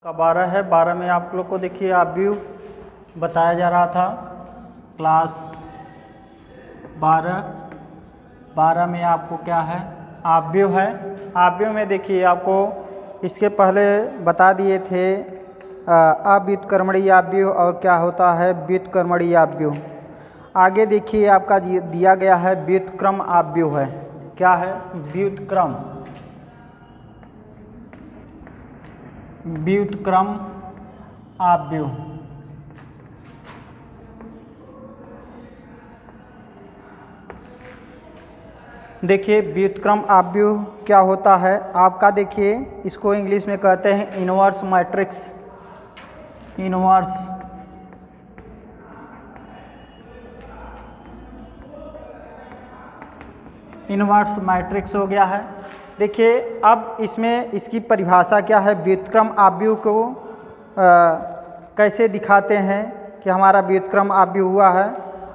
का 12 है। 12 में आप लोग को देखिए आव्यूह बताया जा रहा था। क्लास 12 में आपको क्या है, आव्यूह है। आव्यूह में देखिए आपको इसके पहले बता दिए थे अव्युत्क्रमणीय आव्यूह और क्या होता है व्युत्क्रमणीय आव्यूह। आगे देखिए आपका दिया गया है व्युत्क्रम आव्यूह है। क्या है? व्युत्क्रम आव्यूह। देखिए व्युत्क्रम आव्यूह क्या होता है आपका, देखिए इसको इंग्लिश में कहते हैं इनवर्स मैट्रिक्स। इनवर्स मैट्रिक्स हो गया है। देखिए अब इसमें इसकी परिभाषा क्या है, व्युत्क्रम आव्यूह को कैसे दिखाते हैं कि हमारा व्युत्क्रम आव्यूह हुआ है।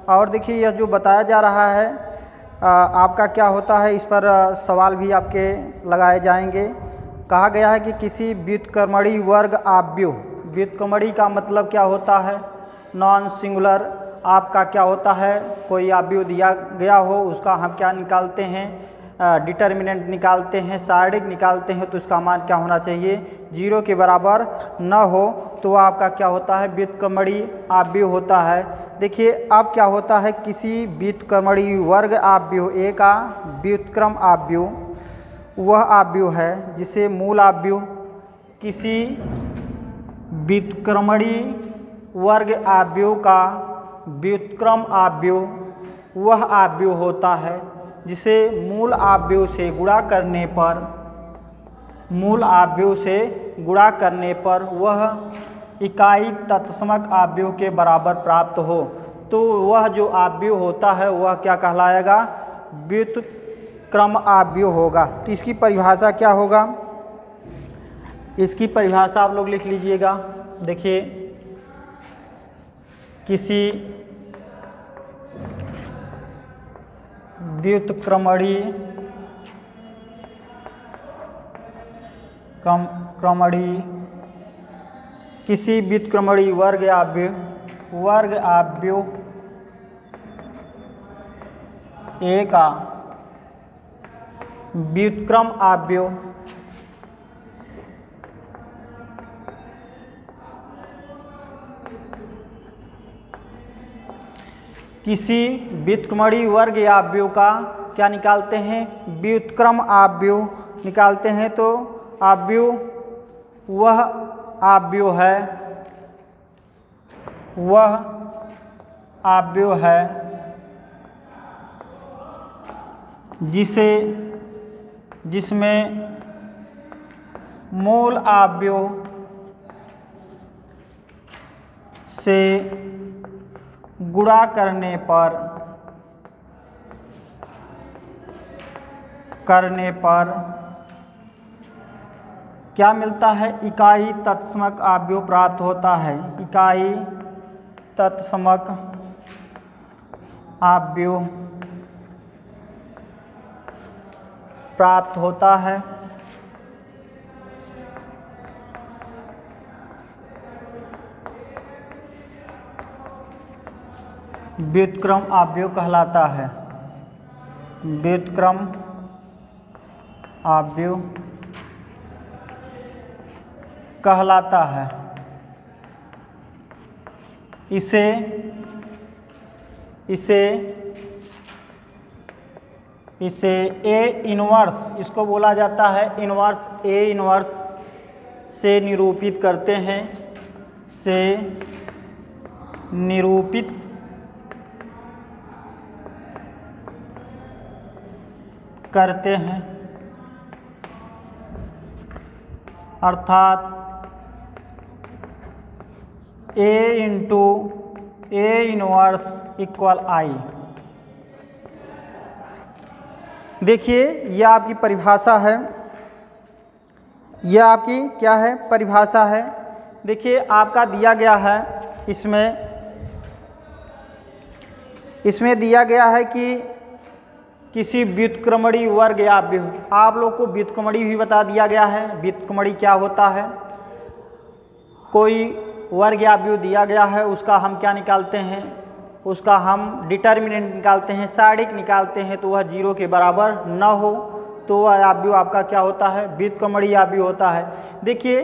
और देखिए यह जो बताया जा रहा है आपका क्या होता है, इस पर सवाल भी आपके लगाए जाएंगे। कहा गया है कि किसी व्युत्क्रमणीय वर्ग आव्यूह, व्युत्क्रमणीय का मतलब क्या होता है, नॉन सिंगुलर। आपका क्या होता है, कोई आव्यूह दिया गया हो उसका हम क्या निकालते हैं, डिटर्मिनेंट निकालते हैं, सारणिक निकालते हैं, तो उसका मान क्या होना चाहिए, 0 के बराबर न हो तो आपका क्या होता है, व्युत्क्रमणीय आव्यूह होता है। देखिए अब क्या होता है, किसी व्युत्क्रमणीय वर्ग आव्यूह ए का व्युत्क्रम आव्यूह वह आव्यूह है जिसे मूल आव्यूह, किसी व्युत्क्रमणीय वर्ग आव्यूह का व्युत्क्रम आव्यूह वह आव्यूह होता है जिसे मूल आव्यूह से गुणा करने पर वह इकाई तत्समक आव्यूह के बराबर प्राप्त हो, तो वह जो आव्यूह होता है वह क्या कहलाएगा, व्युत्क्रम आव्यूह होगा। तो इसकी परिभाषा क्या होगा, इसकी परिभाषा आप लोग लिख लीजिएगा। देखिए किसी व्युत्क्रमणीय किसी व्युत्क्रमणीय वर्ग आव्यूह ए का व्युत्क्रम आव्यूह किसी व्युत्क्रमणीय वर्ग आव्यूह का क्या निकालते हैं, व्युत्क्रम आव्यूह निकालते हैं। तो आव्यूह वह आव्यूह है जिसमें मूल आव्यूह से गुणा करने पर क्या मिलता है, इकाई तत्समक आव्यूह प्राप्त होता है। इकाई तत्समक आव्यूह प्राप्त होता है। व्युत्क्रम आव्यूह कहलाता है। व्युत्क्रम आव्यूह कहलाता है। इसे ए इनवर्स, इसको बोला जाता है इनवर्स, ए इनवर्स से निरूपित करते हैं, अर्थात A into A inverse equal I. देखिए यह आपकी परिभाषा है, यह आपकी क्या है, परिभाषा है। देखिए आपका दिया गया है, इसमें दिया गया है कि किसी व्युत्क्रमणीय वर्ग आव्यूह, आप लोग को व्युत्क्रमणीय भी बता दिया गया है। व्युत्क्रमणीय क्या होता है, कोई वर्ग आव्यूह दिया गया है, उसका हम क्या निकालते हैं, उसका हम डिटर्मिनेंट निकालते हैं, सारणिक निकालते हैं, तो वह 0 के बराबर न हो तो वह आव्यूह आपका क्या होता है, व्युत्क्रमणीय आव्यूह होता है। देखिए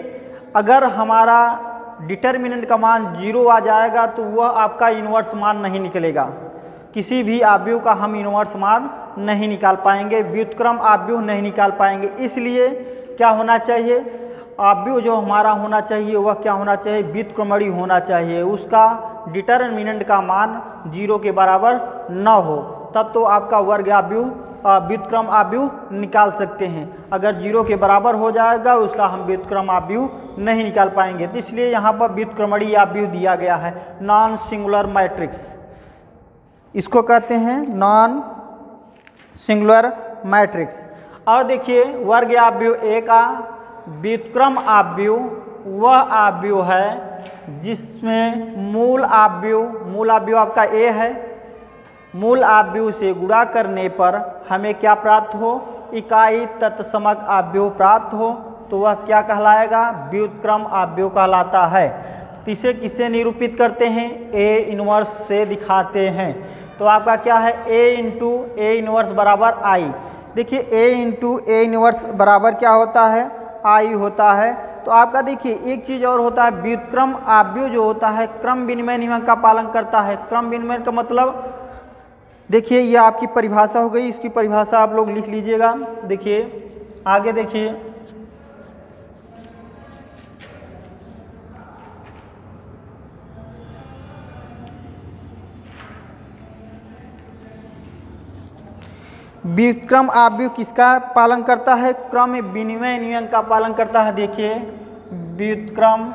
अगर हमारा डिटर्मिनेंट का मान 0 आ जाएगा तो वह आपका इन्वर्स मान नहीं निकलेगा, किसी भी आव्यूह का हम इन्वर्स मान नहीं निकाल पाएंगे, व्युत्क्रम आव्यूह नहीं निकाल पाएंगे। इसलिए क्या होना चाहिए, आव्यूह जो हमारा होना चाहिए वह क्या होना चाहिए, व्युत्क्रमणीय होना चाहिए, उसका डिटर्मिनेंट का मान 0 के बराबर न हो, तब तो आपका वर्ग आव्यूह व्युत्क्रम आव्यूह निकाल सकते हैं। अगर 0 के बराबर हो जाएगा उसका हम व्युत्क्रम आव्यूह नहीं निकाल पाएंगे। तो इसलिए यहाँ पर व्युत्क्रमणीय आव्यूह दिया गया है, नॉन सिंगुलर मैट्रिक्स, इसको कहते हैं नॉन सिंगुलर मैट्रिक्स। और देखिए वर्ग आव्यूह ए का व्युत्क्रम आव्यूह वह आव्यूह है जिसमें मूल आव्यूह आपका ए है, मूल आव्यूह से गुणा करने पर हमें क्या प्राप्त हो, इकाई तत्समक आव्यूह प्राप्त हो, तो वह क्या कहलाएगा, व्युत्क्रम आव्यूह कहलाता है। तो इसे किससे निरूपित करते हैं, ए इनवर्स से दिखाते हैं। तो आपका क्या है, ए इंटू ए इनवर्स बराबर आई। देखिए ए इंटू ए इनवर्स बराबर क्या होता है, आई होता है। तो आपका देखिए एक चीज़ और होता है, व्युत्क्रम आव्यूह जो होता है क्रम विनिमय नियम का पालन करता है। क्रम विनिमय का मतलब देखिए ये आपकी परिभाषा हो गई, इसकी परिभाषा आप लोग लिख लीजिएगा। देखिए आगे देखिए, व्युत्क्रम आव्यूह किसका पालन करता है, क्रम विनिमय नियम का पालन करता है। देखिए व्युत्क्रम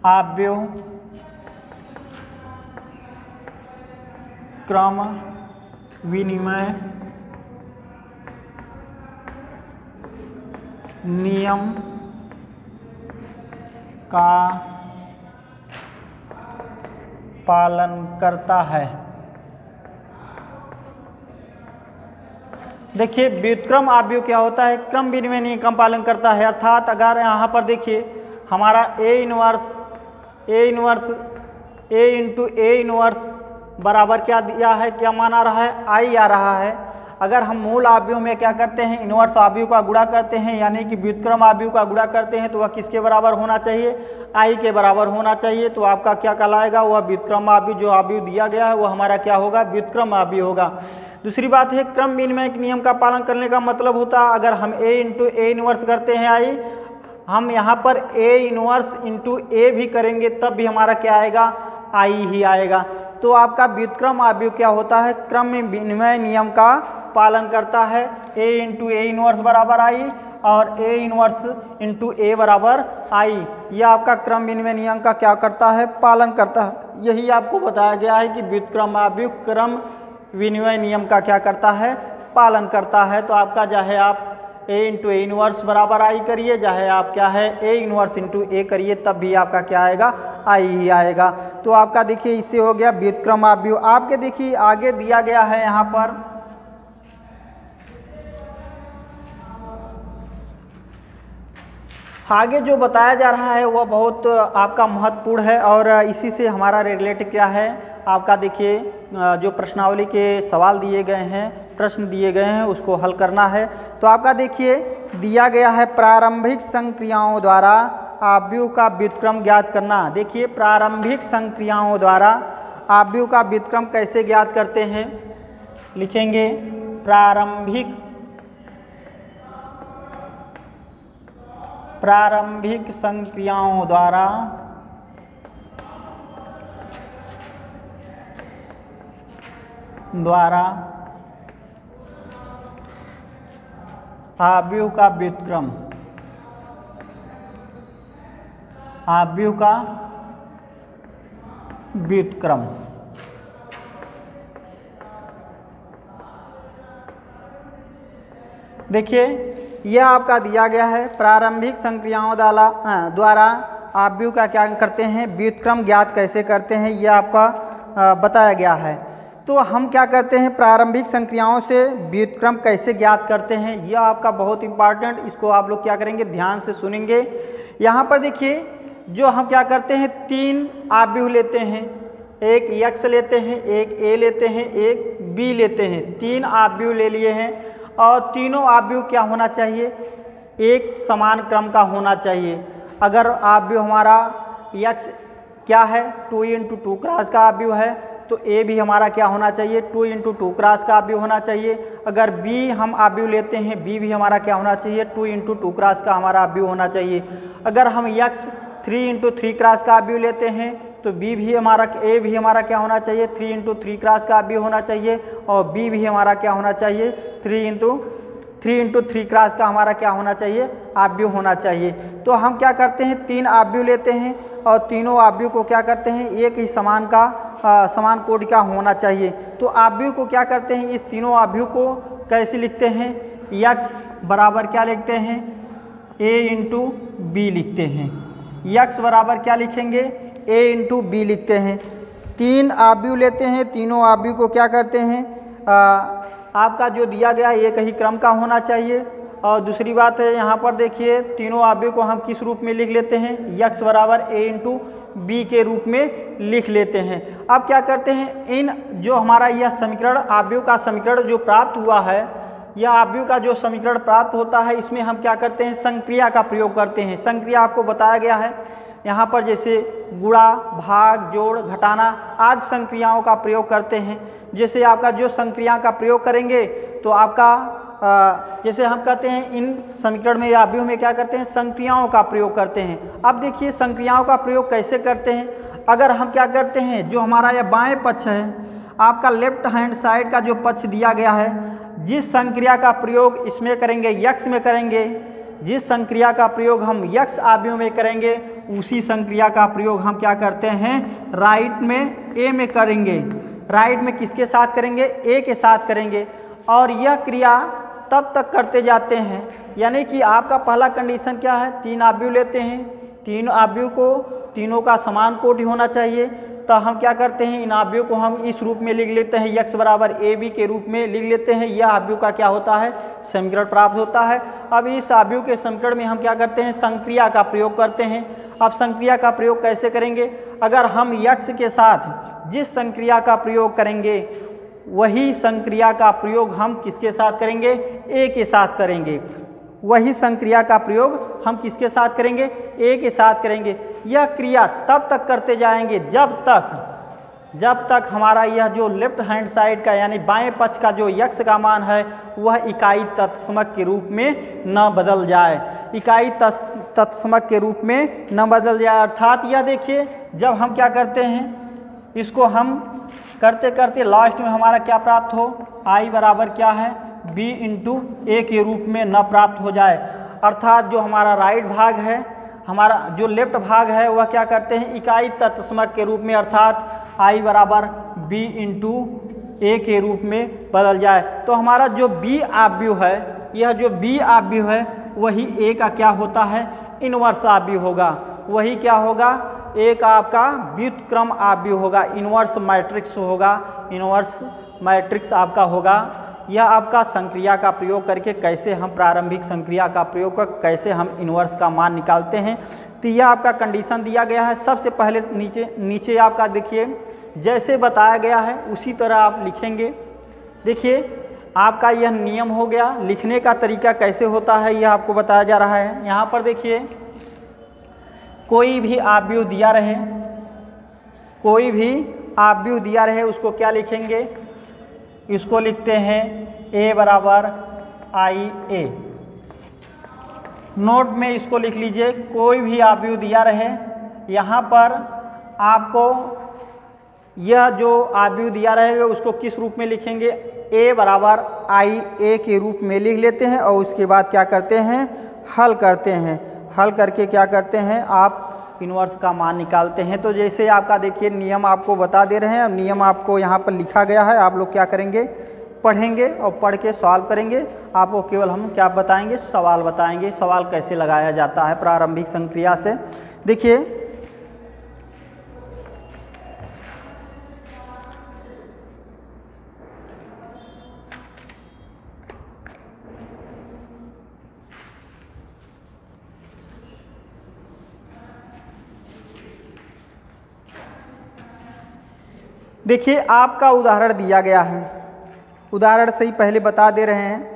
आव्यूह क्रम विनिमय नियम का पालन करता है। देखिए व्युत्क्रम आव्यूह क्या होता है, क्रम विनिमय नियम का पालन करता है। अर्थात अगर यहाँ पर देखिए हमारा ए इंटू ए इनवर्स बराबर क्या दिया है, क्या मान आ रहा है, आई आ रहा है। अगर हम मूल आव्यूह में क्या करते हैं, इनवर्स आव्यूह का गुणा करते हैं, यानी कि व्युत्क्रम आव्यूह का गुणा करते हैं, तो वह किसके बराबर होना चाहिए, आई के बराबर होना चाहिए। तो आपका क्या कहलाएगा, वह व्युत्क्रम आव्यूह, जो आव्यूह दिया गया है वह हमारा क्या होगा, व्युत्क्रम आव्यूह होगा। दूसरी बात है, क्रम विनिमय नियम का पालन करने का मतलब होता है अगर हम ए इंटू ए इनवर्स करते हैं आई, हम यहाँ पर ए इनवर्स इंटू ए भी करेंगे तब भी हमारा क्या आएगा, आई ही आएगा। तो आपका व्युत्क्रम आव्यूह क्या होता है, क्रम विनिमय नियम का पालन करता है। ए इंटू ए इनवर्स बराबर आई और ए इनवर्स इंटू ए बराबर आई, यह आपका क्रम विनिमय नियम का क्या करता है, पालन करता है। यही आपको बताया गया है कि व्युत्क्रम आव्यूह क्रम विनिमय नियम का क्या करता है, पालन करता है। तो आपका चाहे आप ए इंटू ए इनवर्स बराबर आई करिए, चाहे आप क्या है ए इनवर्स इंटू ए करिए, तब भी आपका क्या आएगा, आई ही आएगा। तो आपका देखिए इससे हो गया व्युत्क्रम आव्यूह। आपके देखिए आगे दिया गया है यहाँ पर आगे जो बताया जा रहा है वह बहुत आपका महत्वपूर्ण है और इसी से हमारा रिलेटेड क्या है, आपका देखिए जो प्रश्नावली के सवाल दिए गए हैं, प्रश्न दिए गए हैं, उसको हल करना है। तो आपका देखिए दिया गया है प्रारंभिक संक्रियाओं द्वारा आव्यूह का व्युत्क्रम ज्ञात करना। देखिए प्रारंभिक संक्रियाओं द्वारा आव्यूह का व्युत्क्रम कैसे ज्ञात करते हैं, लिखेंगे प्रारंभिक संक्रियाओं द्वारा आव्यूह का व्युत्क्रम, देखिए यह आपका दिया गया है प्रारंभिक संक्रियाओं द्वारा आव्यूह का क्या करते हैं, व्युत्क्रम ज्ञात कैसे करते हैं, यह आपका बताया गया है। तो हम क्या करते हैं, प्रारंभिक संक्रियाओं से व्युत्क्रम कैसे ज्ञात करते हैं, यह आपका बहुत इंपॉर्टेंट, इसको आप लोग क्या करेंगे, ध्यान से सुनेंगे। यहाँ पर देखिए जो हम क्या करते हैं 3 आव्यूह लेते हैं, एक x लेते हैं, एक a लेते हैं, एक b लेते हैं, 3 आव्यूह ले लिए हैं और तीनों आव्यूह क्या होना चाहिए, एक समान क्रम का होना चाहिए। अगर आव्यूह हमारा x क्या है 2 × 2 क्रॉस का आव्यूह है तो a भी हमारा क्या होना चाहिए 2 × 2 क्रॉस का आव्यूह होना चाहिए। अगर b हम आव्यूह लेते हैं b भी हमारा क्या होना चाहिए 2 × 2 क्रॉस का हमारा आव्यूह होना चाहिए। अगर हम x 3 × 3 क्रॉस का आव्यूह लेते हैं तो b भी हमारा a भी हमारा क्या होना चाहिए 3 × 3 क्रॉस का आव्यूह होना चाहिए और b भी हमारा क्या होना चाहिए 3 × 3 क्रॉस का हमारा क्या होना चाहिए आव्यूह होना चाहिए। तो हम क्या करते हैं 3 आव्यूह लेते हैं और तीनों आव्यूह को क्या करते हैं एक ही समान कोटि का होना चाहिए। तो आव्यूह को क्या करते हैं, इस तीनों आव्यूह को कैसे लिखते हैं, x बराबर क्या लिखते हैं a × b लिखते हैं। x बराबर क्या लिखेंगे a × b लिखते हैं। 3 आव्यूह लेते हैं, तीनों आव्यूह को क्या करते हैं आपका जो दिया गया एक ही क्रम का होना चाहिए। और दूसरी बात है यहाँ पर देखिए तीनों आव्यूह को हम किस रूप में लिख लेते हैं, x बराबर a × b के रूप में लिख लेते हैं। अब क्या करते हैं, इन जो हमारा यह समीकरण आव्यूह का समीकरण जो प्राप्त हुआ है, यह आव्यूह का जो समीकरण प्राप्त होता है इसमें हम क्या करते हैं संक्रिया का प्रयोग करते हैं। संक्रिया आपको बताया गया है यहाँ पर, जैसे गुणा, भाग, जोड़, घटाना आदि संक्रियाओं का प्रयोग करते हैं। जैसे आपका जो संक्रिया का प्रयोग करेंगे तो आपका जैसे हम कहते हैं इन समीकरण में या आव्यूह में क्या करते हैं संक्रियाओं का प्रयोग करते हैं। अब देखिए संक्रियाओं का प्रयोग कैसे करते हैं। अगर हम क्या करते हैं जो हमारा यह बाएं पक्ष है, आपका लेफ्ट हैंड साइड का जो पक्ष दिया गया है, जिस संक्रिया का प्रयोग इसमें करेंगे x में करेंगे, जिस संक्रिया का प्रयोग हम x आव्यूह में करेंगे उसी संक्रिया का प्रयोग हम क्या करते हैं राइट में a में करेंगे। राइट में किसके साथ करेंगे a के साथ करेंगे और यह क्रिया तब तक करते जाते हैं। यानी कि आपका पहला कंडीशन क्या है, 3 आव्यूह लेते हैं, 3 आव्यूह को तीनों का समान कोटि होना चाहिए। तो हम क्या करते हैं इन आव्यूह को हम इस रूप में लिख लेते हैं, x बराबर a b के रूप में लिख लेते हैं। यह आव्यूह का क्या होता है समीकरण प्राप्त होता है। अब इस आव्यूह के समीकरण में हम क्या करते हैं संक्रिया का प्रयोग करते हैं। अब संक्रिया का प्रयोग कैसे करेंगे, अगर हम x के साथ जिस संक्रिया का प्रयोग करेंगे वही संक्रिया का प्रयोग हम किसके साथ करेंगे a के साथ करेंगे। वही संक्रिया का प्रयोग हम किसके साथ करेंगे a के साथ करेंगे। यह क्रिया तब तक करते जाएंगे जब तक हमारा यह जो लेफ्ट हैंड साइड का यानी बाएं पक्ष का जो x का मान है वह इकाई तत्समक के रूप में न बदल जाए, इकाई तत्समक के रूप में न बदल जाए। अर्थात यह देखिए जब हम क्या करते हैं इसको हम करते करते लास्ट में हमारा क्या प्राप्त हो i बराबर क्या है b × a के रूप में न प्राप्त हो जाए। अर्थात जो हमारा राइट भाग है, हमारा जो लेफ्ट भाग है वह क्या करते हैं इकाई तत्समक के रूप में, अर्थात i बराबर b × a के रूप में बदल जाए। तो हमारा जो b आव्यूह है, यह जो b आव्यूह है वही a का क्या होता है इनवर्स आव्यूह होगा। वही क्या होगा एक आपका व्युत्क्रम आव्यूह होगा, इनवर्स मैट्रिक्स होगा, इनवर्स मैट्रिक्स आपका होगा। यह आपका संक्रिया का प्रयोग करके कैसे हम प्रारंभिक संक्रिया का प्रयोग कर कैसे हम इनवर्स का मान निकालते हैं। तो यह आपका कंडीशन दिया गया है। सबसे पहले नीचे आपका देखिए जैसे बताया गया है उसी तरह आप लिखेंगे। देखिए आपका यह नियम हो गया। लिखने का तरीका कैसे होता है यह आपको बताया जा रहा है। यहाँ पर देखिए कोई भी आव्यूह दिया रहे, कोई भी आव्यूह दिया रहे उसको क्या लिखेंगे, इसको लिखते हैं a बराबर IA। नोट में इसको लिख लीजिए, कोई भी आव्यूह दिया रहे, यहाँ पर आपको यह जो आव्यूह दिया रहेगा उसको किस रूप में लिखेंगे a बराबर IA के रूप में लिख लेते हैं और उसके बाद क्या करते हैं हल करते हैं। हल करके क्या करते हैं आप इनवर्स का मान निकालते हैं। तो जैसे आपका देखिए नियम आपको बता दे रहे हैं, नियम आपको यहाँ पर लिखा गया है। आप लोग क्या करेंगे पढ़ेंगे और पढ़ के सॉल्व करेंगे। आपको केवल हम क्या बताएंगे सवाल बताएंगे, सवाल कैसे लगाया जाता है प्रारंभिक संक्रिया से। देखिए देखिए आपका उदाहरण दिया गया है, उदाहरण से ही पहले बता दे रहे हैं।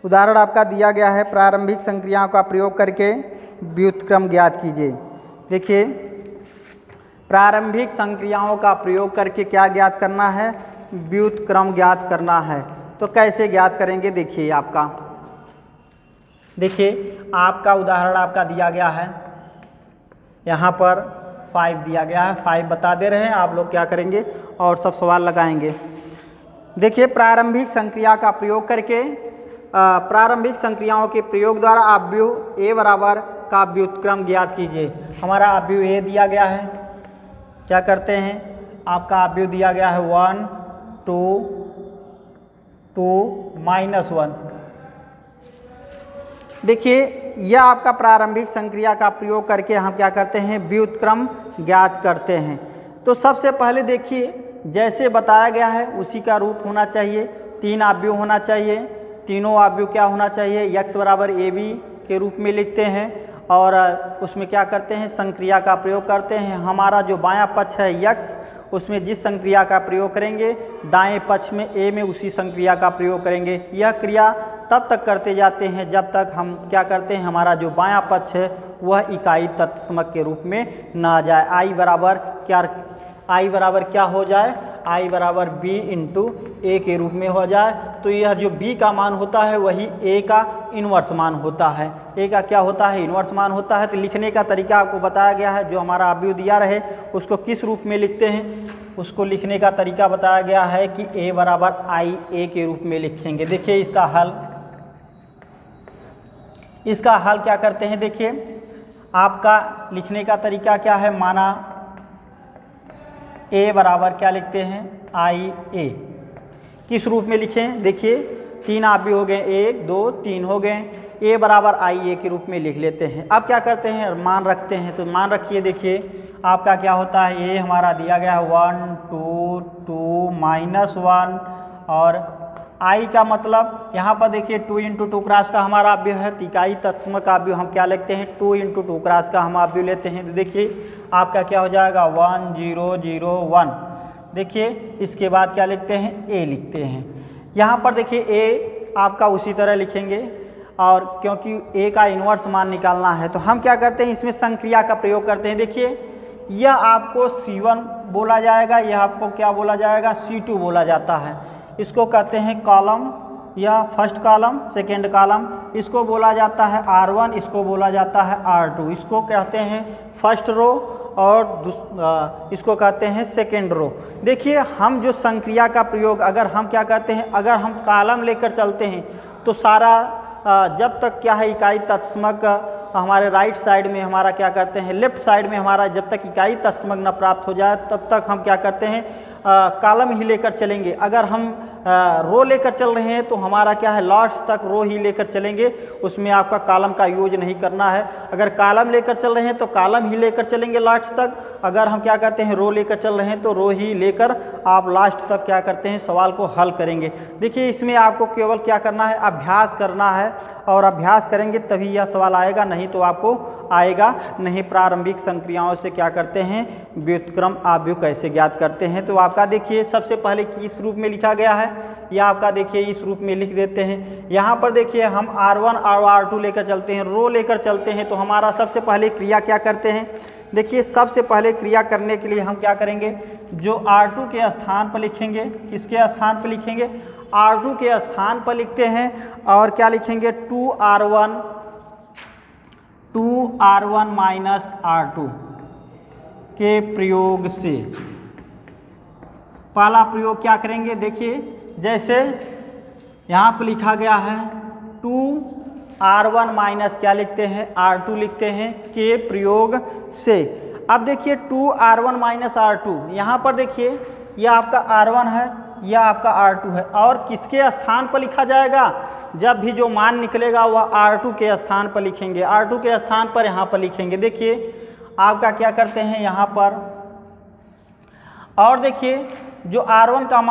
उदाहरण आपका दिया गया है, प्रारंभिक संक्रियाओं का प्रयोग करके व्युत्क्रम ज्ञात कीजिए। देखिए प्रारंभिक संक्रियाओं का प्रयोग करके क्या ज्ञात करना है, व्युत्क्रम ज्ञात करना है। तो कैसे ज्ञात करेंगे, देखिए आपका उदाहरण आपका दिया गया है, यहाँ पर 5 दिया गया है, 5 बता दे रहे हैं, आप लोग क्या करेंगे और सब सवाल लगाएंगे। देखिए प्रारंभिक संक्रिया का प्रयोग करके प्रारंभिक संक्रियाओं के प्रयोग द्वारा आव्यूह ए बराबर का व्युत्क्रम ज्ञात कीजिए। हमारा आव्यूह ए दिया गया है, क्या करते हैं, आपका आव्यूह दिया गया है 1 2 2 -1। देखिए यह आपका प्रारंभिक संक्रिया का प्रयोग करके हम क्या करते हैं, व्युत्क्रम ज्ञात करते हैं। तो सबसे पहले देखिए जैसे बताया गया है उसी का रूप होना चाहिए, 3 आव्यूह होना चाहिए, तीनों आव्यूह क्या होना चाहिए, x बराबर AB के रूप में लिखते हैं और उसमें क्या करते हैं, संक्रिया का प्रयोग करते हैं। हमारा जो बायां पक्ष है x, उसमें जिस संक्रिया का प्रयोग करेंगे दाएं पक्ष में a में उसी संक्रिया का प्रयोग करेंगे। यह क्रिया तब तक करते जाते हैं जब तक हम क्या करते हैं, हमारा जो बायां पक्ष है वह इकाई तत्समक के रूप में ना जाए। I बराबर क्या हो जाए, I बराबर B इंटू ए के रूप में हो जाए। तो यह जो B का मान होता है वही A का इन्वर्स मान होता है, A का क्या होता है, इन्वर्स मान होता है। तो लिखने का तरीका आपको बताया गया है, जो हमारा आव्यूह दिया रहे उसको किस रूप में लिखते हैं, उसको लिखने का तरीका बताया गया है कि A बराबर IA के रूप में लिखेंगे। देखिए इसका हल क्या करते हैं, देखिए आपका लिखने का तरीका क्या है, माना A बराबर क्या लिखते हैं, IA। किस रूप में लिखें, देखिए 3 आव्यूह हो गए, 1 2 3 हो गए, A बराबर IA के रूप में लिख लेते हैं। अब क्या करते हैं, मान रखते हैं। तो मान रखिए, देखिए आपका क्या होता है, A हमारा दिया गया है 1 2 2 -1 और I का मतलब यहाँ पर देखिए 2 × 2 क्रॉस का हमारा आव्यूह है, इकाई तत्समक आव्यूह हम क्या लिखते हैं, 2 × 2 क्रॉस का हम आव्यूह लेते हैं। तो देखिए आपका क्या हो जाएगा 1 0 0 1। देखिए इसके बाद क्या लिखते हैं, A लिखते हैं। यहाँ पर देखिए A आपका उसी तरह लिखेंगे और क्योंकि A का इन्वर्स मान निकालना है तो हम क्या करते हैं, इसमें संक्रिया का प्रयोग करते हैं। देखिए यह आपको C1 बोला जाएगा, यह आपको क्या बोला जाएगा, C2 बोला जाता है। इसको कहते हैं कॉलम या फर्स्ट कॉलम, सेकेंड कॉलम, इसको बोला जाता है R1, इसको बोला जाता है R2, इसको कहते हैं फर्स्ट रो और इसको कहते हैं सेकेंड रो। देखिए हम जो संक्रिया का प्रयोग अगर हम क्या करते हैं, अगर हम कॉलम लेकर चलते हैं तो सारा जब तक क्या है इकाई तत्समक हमारे राइट साइड में हमारा क्या करते हैं, लेफ्ट साइड में हमारा जब तक इकाई तत्समक न प्राप्त हो जाए तब तक हम क्या करते हैं, कॉलम ही लेकर चलेंगे। अगर हम रो लेकर चल रहे हैं तो हमारा क्या है, लास्ट तक रो ही लेकर चलेंगे, उसमें आपका कॉलम का यूज नहीं करना है। अगर कॉलम लेकर चल रहे हैं तो कॉलम ही लेकर चलेंगे लास्ट तक। अगर हम क्या करते हैं, रो लेकर चल रहे हैं तो रो ही लेकर आप लास्ट तक क्या करते हैं, सवाल को हल करेंगे। देखिए इसमें आपको केवल क्या करना है, अभ्यास करना है और अभ्यास करेंगे तभी यह सवाल आएगा, नहीं तो आपको आएगा नहीं। प्रारंभिक संक्रियाओं से क्या करते हैं, व्युत्क्रम आव्यूह कैसे ज्ञात करते हैं। तो आपका देखिए सबसे पहले किस रूप में लिखा गया है, या आपका देखिए इस रूप में लिख देते हैं। यहाँ पर देखिए हम R1 और R2 लेकर चलते हैं, रो लेकर चलते हैं तो हमारा सबसे पहले क्रिया क्या करते हैं, देखिए सबसे पहले क्रिया करने के लिए हम क्या करेंगे, जो R2 के स्थान पर लिखेंगे, किसके स्थान पर लिखेंगे, R2 के स्थान पर लिखते हैं और क्या लिखेंगे, 2R1 -R2 के प्रयोग से पहला प्रयोग क्या करेंगे। देखिए जैसे यहाँ पर लिखा गया है 2R1 माइनस क्या लिखते हैं, R2 लिखते हैं के प्रयोग से। अब देखिए 2R1 माइनस R2, यहाँ पर देखिए यह आपका R1 है, यह आपका R2 है और किसके स्थान पर लिखा जाएगा, जब भी जो मान निकलेगा वह R2 के स्थान पर लिखेंगे, R2 के स्थान पर यहाँ पर लिखेंगे। देखिए आपका क्या करते हैं यहाँ पर, और देखिए जो R1 का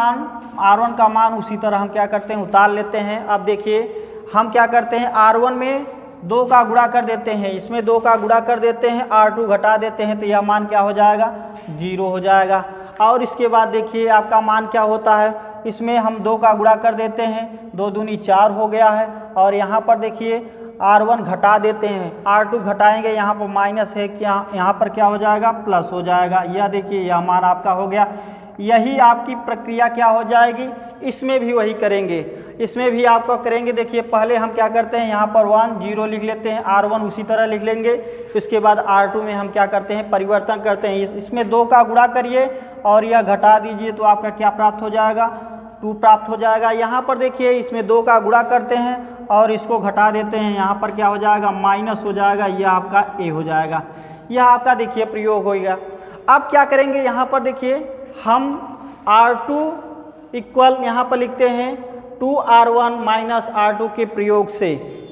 मान उसी तरह हम क्या करते हैं, उतार लेते हैं। अब देखिए हम क्या करते हैं, R1 में 2 का गुणा कर देते हैं, इसमें 2 का गुणा कर देते हैं, R2 घटा देते हैं तो यह मान क्या हो जाएगा, 0 हो जाएगा। और इसके बाद देखिए आपका मान क्या होता है, इसमें हम 2 का गुणा कर देते हैं, 2 दूनी 4 हो गया है। और यहाँ पर देखिए R1 घटा देते हैं, R2 घटाएंगे, यहाँ पर माइनस है, क्या यहाँ पर क्या हो जाएगा, प्लस हो जाएगा। यह देखिए यह मान आपका हो गया। यही आपकी प्रक्रिया क्या हो जाएगी, इसमें भी वही करेंगे, इसमें भी आपको करेंगे। देखिए पहले हम क्या करते हैं, यहाँ पर 1 0 लिख लेते हैं, R1 उसी तरह लिख लेंगे। उसके बाद R2 में हम क्या करते हैं, परिवर्तन करते हैं, इसमें 2 का गुणा करिए और यह घटा दीजिए तो आपका क्या प्राप्त हो जाएगा, 2 प्राप्त हो जाएगा। यहाँ पर देखिए इसमें 2 का गुणा करते हैं और इसको घटा देते हैं, यहाँ पर क्या हो जाएगा, माइनस हो जाएगा, यह आपका ए हो जाएगा। यह आपका देखिए प्रयोग होगा। अब क्या करेंगे, यहाँ पर देखिए हम R2 इक्वल यहाँ पर लिखते हैं 2R1 माइनस R2 के प्रयोग से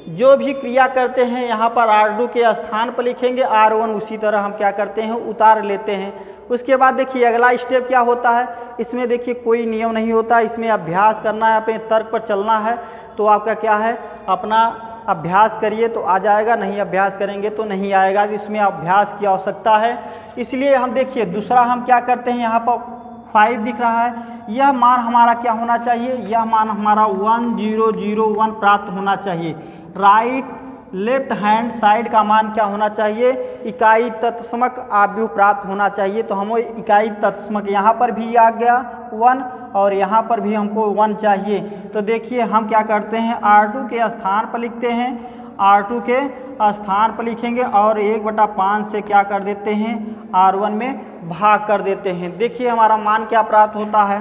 जो भी क्रिया करते हैं यहाँ पर R2 के स्थान पर लिखेंगे, R1 उसी तरह हम क्या करते हैं, उतार लेते हैं। उसके बाद देखिए अगला स्टेप क्या होता है, इसमें देखिए कोई नियम नहीं होता, इसमें अभ्यास करना है, अपने तर्क पर चलना है। तो आपका क्या है, अपना अभ्यास करिए तो आ जाएगा, नहीं अभ्यास करेंगे तो नहीं आएगा, इसमें अभ्यास की आवश्यकता है। इसलिए हम देखिए दूसरा हम क्या करते हैं, यहाँ पर 5 दिख रहा है, यह मान हमारा क्या होना चाहिए, यह मान हमारा 1001 प्राप्त होना चाहिए। राइट लेफ्ट हैंड साइड का मान क्या होना चाहिए, इकाई तत्समक आव्यूह प्राप्त होना चाहिए। तो हमें इकाई तत्समक यहाँ पर भी आ गया 1 और यहाँ पर भी हमको 1 चाहिए। तो देखिए हम क्या करते हैं, R2 के स्थान पर लिखते हैं, R2 के स्थान पर लिखेंगे और 1/5 से क्या कर देते हैं, R1 में भाग कर देते हैं। देखिए हमारा मान क्या प्राप्त होता है,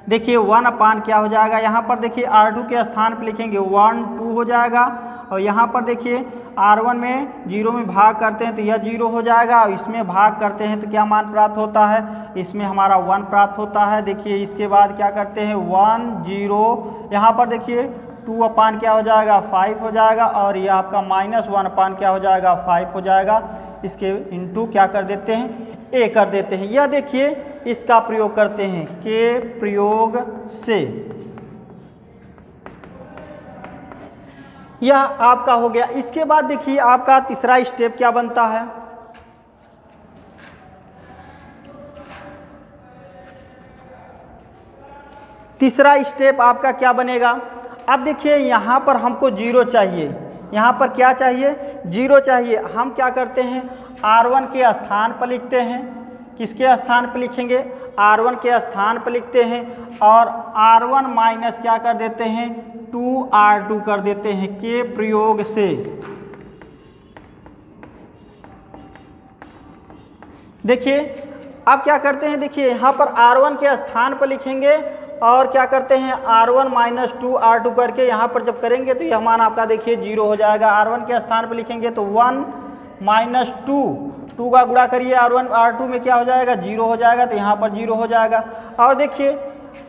देखिए 1/, क्या हो जाएगा, यहाँ पर देखिए R2 के स्थान पर लिखेंगे 1 2 हो जाएगा और यहाँ पर देखिए R1 में 0 में भाग करते हैं तो यह 0 हो जाएगा और इसमें भाग करते हैं तो क्या मान प्राप्त होता है, इसमें हमारा 1 प्राप्त होता है। देखिए इसके बाद क्या करते हैं 1 0, यहाँ पर देखिए 2/, क्या हो जाएगा, 5 हो जाएगा और ये आपका -1/, क्या हो जाएगा, 5 हो जाएगा। इसके इंटू क्या कर देते हैं, ए कर देते हैं। यह देखिए इसका प्रयोग करते हैं, के प्रयोग से यह आपका हो गया। इसके बाद देखिए आपका तीसरा स्टेप क्या बनता है, तीसरा स्टेप आपका क्या बनेगा। अब देखिए यहाँ पर हमको 0 चाहिए, यहाँ पर क्या चाहिए, 0 चाहिए। हम क्या करते हैं, R1 के स्थान पर लिखते हैं, किसके स्थान पर लिखेंगे, R1 के स्थान पर लिखते हैं और R1 माइनस क्या कर देते हैं, 2R2 कर देते हैं के प्रयोग से। देखिए अब क्या करते हैं, देखिए यहाँ पर R1 के स्थान पर लिखेंगे और क्या करते हैं, R1 माइनस 2R2 करके यहाँ पर जब करेंगे तो यह मान आपका देखिए 0 हो जाएगा। R1 के स्थान पर लिखेंगे तो 1 माइनस 2 का गुणा करिए R1 R2 में क्या हो जाएगा, 0 हो जाएगा, तो यहाँ पर 0 हो जाएगा। और देखिए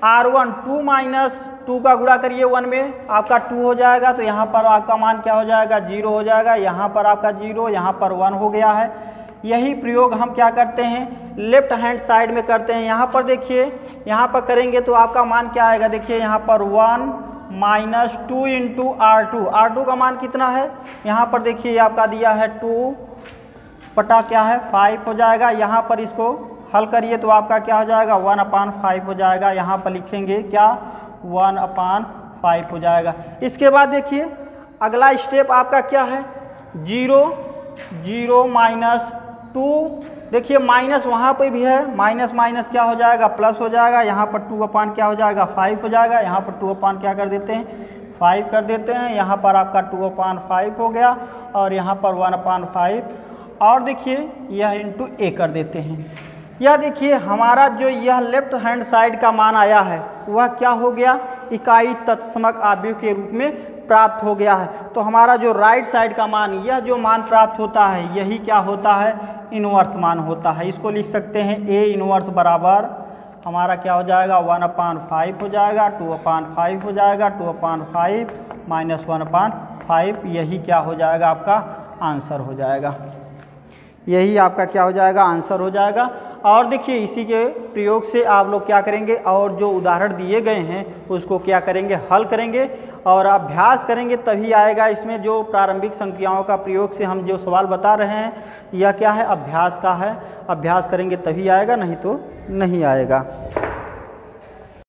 R1 2 माइनस 2 का गुणा करिए 1 में, आपका 2 हो जाएगा, तो यहाँ पर आपका मान क्या हो जाएगा, 0 हो जाएगा। यहाँ पर आपका 0, यहाँ पर 1 हो गया है। यही प्रयोग हम क्या करते हैं, लेफ्ट हैंड साइड में करते हैं। यहाँ पर देखिए, यहाँ पर करेंगे तो आपका मान क्या आएगा, देखिए यहाँ पर 1 माइनस 2 इंटू R2 का मान कितना है, यहाँ पर देखिए आपका दिया है 2 बटा क्या है 5 हो जाएगा। यहाँ पर इसको हल करिए तो आपका क्या हो जाएगा, 1/5 हो जाएगा। यहाँ पर लिखेंगे क्या, 1/5 हो जाएगा। इसके बाद देखिए अगला स्टेप आपका क्या है, 0 माइनस 2, देखिए माइनस वहाँ पे भी है, माइनस माइनस क्या हो जाएगा, प्लस हो जाएगा। यहाँ पर 2/, क्या हो जाएगा, 5 हो जाएगा। यहाँ पर 2/, क्या कर देते हैं, 5 कर देते हैं। यहाँ पर आपका 2/5 हो गया और यहाँ पर 1/5 और देखिए यह इंटू ए कर देते हैं। यह देखिए हमारा जो यह लेफ्ट हैंड साइड का मान आया है वह क्या हो गया, इकाई तत्समक आव्यूह के रूप में प्राप्त हो गया है। तो हमारा जो राइट साइड का मान, यह जो मान प्राप्त होता है यही क्या होता है, इनवर्स मान होता है। इसको लिख सकते हैं ए इनवर्स बराबर हमारा क्या हो जाएगा, 1/5 हो जाएगा, 2/5 हो जाएगा, 2/5 माइनस 1/5, यही क्या हो जाएगा, आपका आंसर हो जाएगा। यही आपका क्या हो जाएगा, आंसर हो जाएगा। और देखिए इसी के प्रयोग से आप लोग क्या करेंगे और जो उदाहरण दिए गए हैं उसको क्या करेंगे, हल करेंगे और अभ्यास करेंगे तभी आएगा। इसमें जो प्रारंभिक संक्रियाओं का प्रयोग से हम जो सवाल बता रहे हैं यह क्या है, अभ्यास का है। अभ्यास करेंगे तभी आएगा, नहीं तो नहीं आएगा।